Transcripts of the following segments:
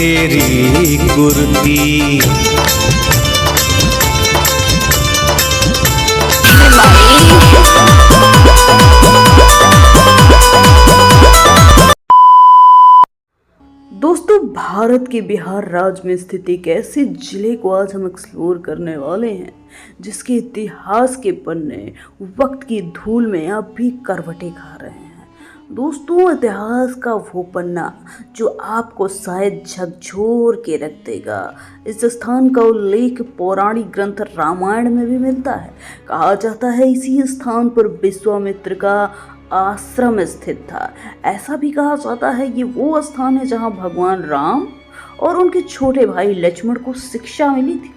मेरी कुर्ती। दोस्तों, भारत के बिहार राज्य में स्थित एक ऐसे जिले को आज हम एक्सप्लोर करने वाले हैं जिसके इतिहास के पन्ने वक्त की धूल में अब भी करवटें खा रहे हैं। दोस्तों, इतिहास का वो पन्ना जो आपको शायद झकझोर के रख देगा। इस स्थान का उल्लेख पौराणिक ग्रंथ रामायण में भी मिलता है। कहा जाता है इसी स्थान पर विश्वामित्र का आश्रम स्थित था। ऐसा भी कहा जाता है ये वो स्थान है जहां भगवान राम और उनके छोटे भाई लक्ष्मण को शिक्षा मिली थी।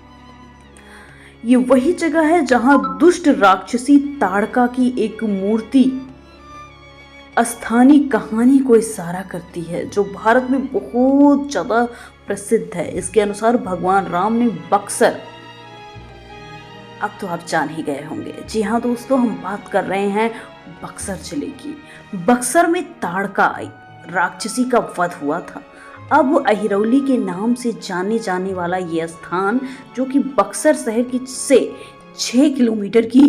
ये वही जगह है जहां दुष्ट राक्षसी ताड़का की एक मूर्ति स्थानीय कहानी को इशारा करती है जो भारत में बहुत ज्यादा प्रसिद्ध है। इसके अनुसार भगवान राम ने बक्सर, अब तो आप जान ही गए होंगे, जी हाँ दोस्तों, हम बात कर रहे हैं बक्सर जिले की। बक्सर में ताड़का राक्षसी का वध हुआ था। अब अहिरौली के नाम से जाने जाने वाला यह स्थान जो कि बक्सर शहर की से 6 किलोमीटर की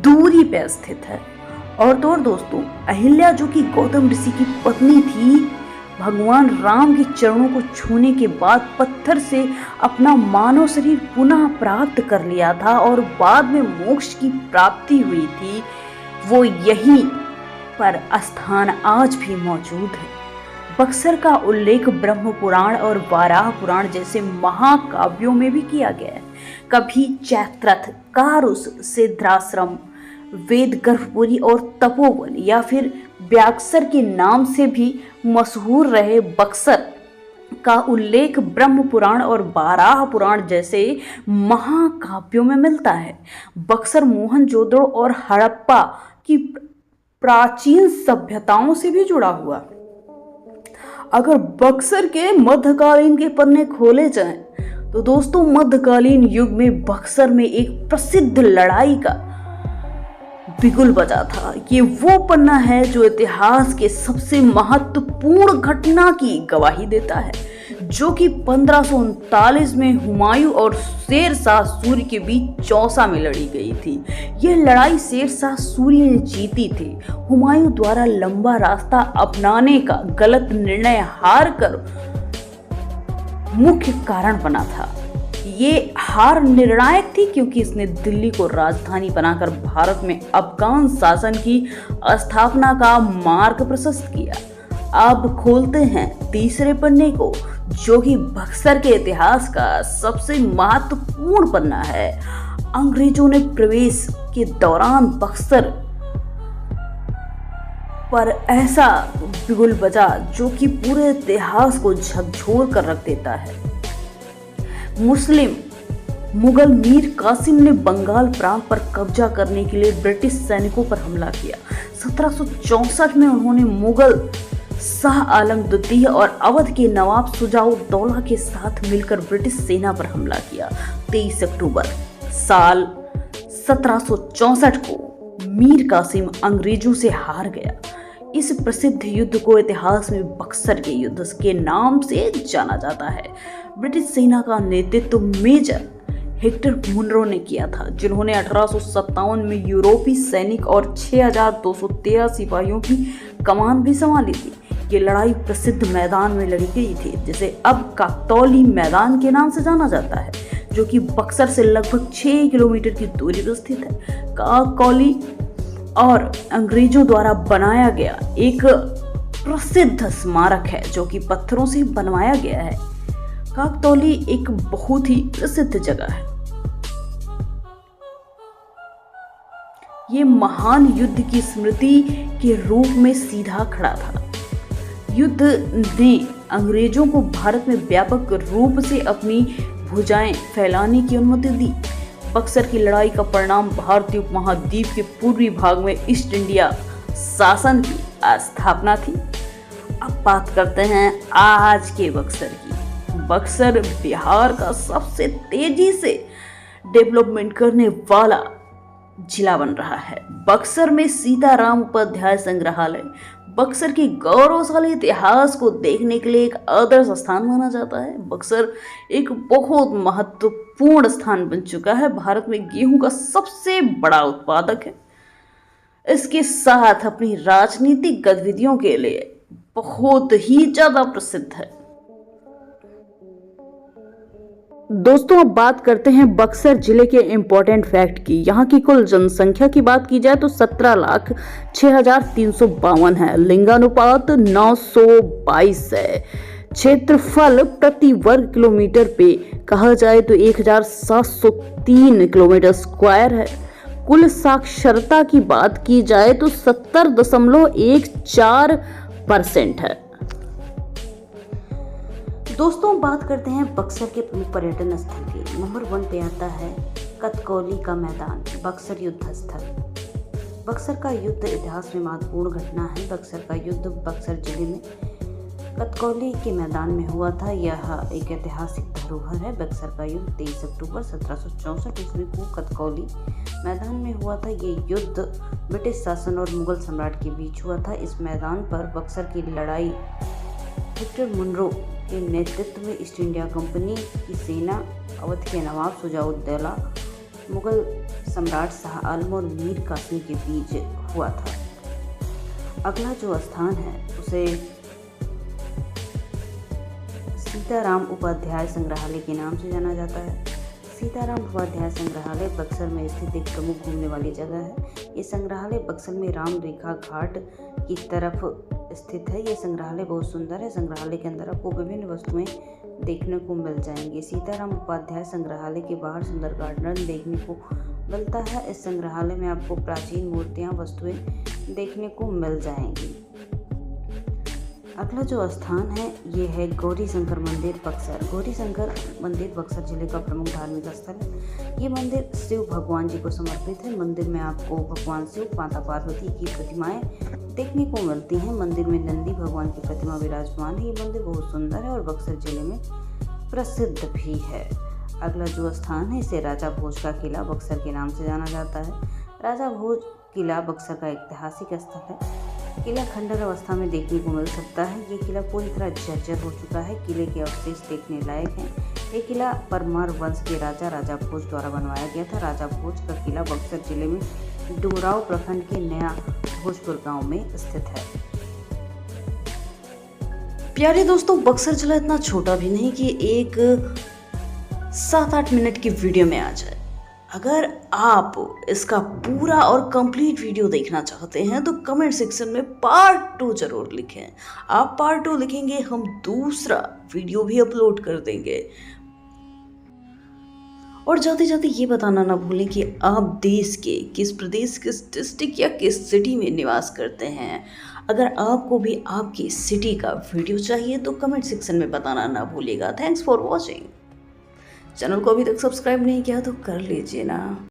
दूरी पर स्थित है। और तो और दोस्तों, अहिल्या जो कि गौतम ऋषि की पत्नी थी, भगवान राम के चरणों को छूने के बाद पत्थर से अपना मानव शरीर पुनः प्राप्त कर लिया था और बाद में मोक्ष की प्राप्ति हुई थी। वो यहीं पर स्थान आज भी मौजूद है। बक्सर का उल्लेख ब्रह्म पुराण और वाराह पुराण जैसे महाकाव्यों में भी किया गया है। कभी चैत्रथ, कारुस, सिद्धाश्रम, वेद गर्भपुरी और तपोवन या फिर ब्याक्सर के नाम से भी मशहूर रहे बक्सर का उल्लेख ब्रह्म पुराण और बाराह पुराण जैसे महाकाव्यों में मिलता है। बक्सर मोहनजोदड़ो और हड़प्पा की प्राचीन सभ्यताओं से भी जुड़ा हुआ। अगर बक्सर के मध्यकालीन के पन्ने खोले जाएं तो दोस्तों, मध्यकालीन युग में बक्सर में एक प्रसिद्ध लड़ाई का बिगुल बजा था। ये वो पन्ना है जो इतिहास के सबसे महत्वपूर्ण घटना की गवाही देता है जो कि 1539 में हुमायूं और शेर शाह सूरी के बीच चौसा में लड़ी गई थी। यह लड़ाई शेर शाह सूरी ने जीती थी। हुमायूं द्वारा लंबा रास्ता अपनाने का गलत निर्णय हार कर मुख्य कारण बना था। ये हार निर्णायक थी क्योंकि इसने दिल्ली को राजधानी बनाकर भारत में अफगान शासन की स्थापना का मार्ग प्रशस्त किया। अब खोलते हैं तीसरे पन्ने को जो कि बक्सर के इतिहास का सबसे महत्वपूर्ण पन्ना है। अंग्रेजों ने प्रवेश के दौरान बक्सर पर ऐसा बिगुल बजा जो कि पूरे इतिहास को झकझोर कर रख देता है। मुगल मीर कासिम ने बंगाल प्रांत पर कब्जा करने के लिए ब्रिटिश सैनिकों पर हमला किया। 1764 में उन्होंने मुगल शाह आलम द्वितीय और अवध के नवाब शुजाउद्दौला के साथ मिलकर ब्रिटिश सेना पर हमला किया। 23 अक्टूबर साल 1764 को मीर कासिम अंग्रेजों से हार गया। इस प्रसिद्ध युद्ध को इतिहास में बक्सर के युद्ध के नाम से जाना जाता है। ब्रिटिश सेना का नेतृत्व मेजर हेक्टर मुनरो ने किया था जिन्होंने 1857 में यूरोपीय सैनिक और 6213 सिपाहियों की कमान भी संभाली थी। ये लड़ाई प्रसिद्ध मैदान में लड़ी गई थी जिसे अब काकतौली मैदान के नाम से जाना जाता है जो कि बक्सर से लगभग 6 किलोमीटर की दूरी पर स्थित है। काकतौली और अंग्रेजों द्वारा बनाया गया एक प्रसिद्ध स्मारक है जो कि पत्थरों से बनवाया गया है। काकतौली एक बहुत ही प्रसिद्ध जगह है। ये महान युद्ध की स्मृति के रूप में सीधा खड़ा था। युद्ध ने अंग्रेजों को भारत में व्यापक रूप से अपनी भुजाएं फैलाने की अनुमति दी। बक्सर की लड़ाई का परिणाम भारतीय उपमहाद्वीप के पूर्वी भाग में ईस्ट इंडिया शासन की स्थापना थी। अब बात करते हैं आज के बक्सर की। बक्सर बिहार का सबसे तेजी से डेवलपमेंट करने वाला जिला बन रहा है। बक्सर में सीताराम उपाध्याय संग्रहालय, बक्सर की गौरवशाली इतिहास को देखने के लिए एक आदर्श स्थान माना जाता है। बक्सर एक बहुत महत्वपूर्ण स्थान बन चुका है, भारत में गेहूं का सबसे बड़ा उत्पादक है। इसके साथ अपनी राजनीतिक गतिविधियों के लिए बहुत ही ज्यादा प्रसिद्ध है। दोस्तों, अब बात करते हैं बक्सर जिले के इम्पोर्टेंट फैक्ट की। यहाँ की कुल जनसंख्या की बात की जाए तो 17,06,352 है। लिंगानुपात 922 है। क्षेत्रफल प्रति वर्ग किलोमीटर पे कहा जाए तो 1703 किलोमीटर स्क्वायर है। कुल साक्षरता की बात की जाए तो 70.14% है। दोस्तों, बात करते हैं बक्सर के प्रमुख पर्यटन स्थल की। नंबर 1 पे आता है कतकौली का मैदान, बक्सर युद्ध स्थल। बक्सर का युद्ध इतिहास में महत्वपूर्ण घटना है। बक्सर का युद्ध बक्सर जिले में कतकौली के मैदान में हुआ था। यह एक ऐतिहासिक धरोहर है। बक्सर का युद्ध 23 अक्टूबर 1764 ईस्वी को कतकौली मैदान में हुआ था। ये युद्ध ब्रिटिश शासन और मुगल सम्राट के बीच हुआ था। इस मैदान पर बक्सर की लड़ाई विक्टर मुनरो के नेतृत्व में ईस्ट इंडिया कंपनी की सेना, अवध के नवाब शुजाउद्दौला, मुगल सम्राट शाह आलम और मीर कासिम के बीच हुआ था। अगला जो स्थान है उसे सीताराम उपाध्याय संग्रहालय के नाम से जाना जाता है। सीताराम उपाध्याय संग्रहालय बक्सर में स्थित एक प्रमुख घूमने वाली जगह है। ये संग्रहालय बक्सर में राम रेखा घाट की तरफ स्थित है। ये संग्रहालय बहुत सुंदर है। संग्रहालय के अंदर आपको विभिन्न वस्तुएं देखने को मिल जाएंगी। सीताराम उपाध्याय संग्रहालय के बाहर सुंदर गार्डन देखने को मिलता है। इस संग्रहालय में आपको प्राचीन मूर्तियां, वस्तुएं देखने को मिल जाएंगी। अगला जो स्थान है ये है गौरी शंकर मंदिर बक्सर। गौरी शंकर मंदिर बक्सर जिले का प्रमुख धार्मिक स्थल है। ये मंदिर शिव भगवान जी को समर्पित है। मंदिर में आपको भगवान शिव, माता पार्वती की प्रतिमाएं देखने को मिलती हैं। मंदिर में नंदी भगवान की प्रतिमा विराजमान है। ये मंदिर बहुत सुंदर है और बक्सर जिले में प्रसिद्ध भी है। अगला जो स्थान है इसे राजा भोज का किला बक्सर के नाम से जाना जाता है। राजा भोज किला बक्सर का ऐतिहासिक स्थल है। किला खंडर अवस्था में देखने को मिल सकता है। ये किला पूरी तरह जर्जर हो चुका है। किले के अवशेष देखने लायक हैं। ये किला परमार वंश के राजा भोज द्वारा बनवाया गया था। राजा भोज का किला बक्सर जिले में डुमराव प्रखंड के नया भोजपुर गांव में स्थित है। प्यारे दोस्तों, बक्सर जिला इतना छोटा भी नहीं कि एक 7-8 मिनट की वीडियो में आ जाए। अगर आप इसका पूरा और कंप्लीट वीडियो देखना चाहते हैं तो कमेंट सेक्शन में पार्ट 2 जरूर लिखें। आप पार्ट 2 लिखेंगे, हम दूसरा वीडियो भी अपलोड कर देंगे। और जाते जाते ये बताना ना भूलें कि आप देश के किस प्रदेश, किस डिस्ट्रिक्ट या किस सिटी में निवास करते हैं। अगर आपको भी आपकी सिटी का वीडियो चाहिए तो कमेंट सेक्शन में बताना ना भूलिएगा। Thanks for watching. चैनल को अभी तक सब्सक्राइब नहीं किया तो कर लीजिए ना।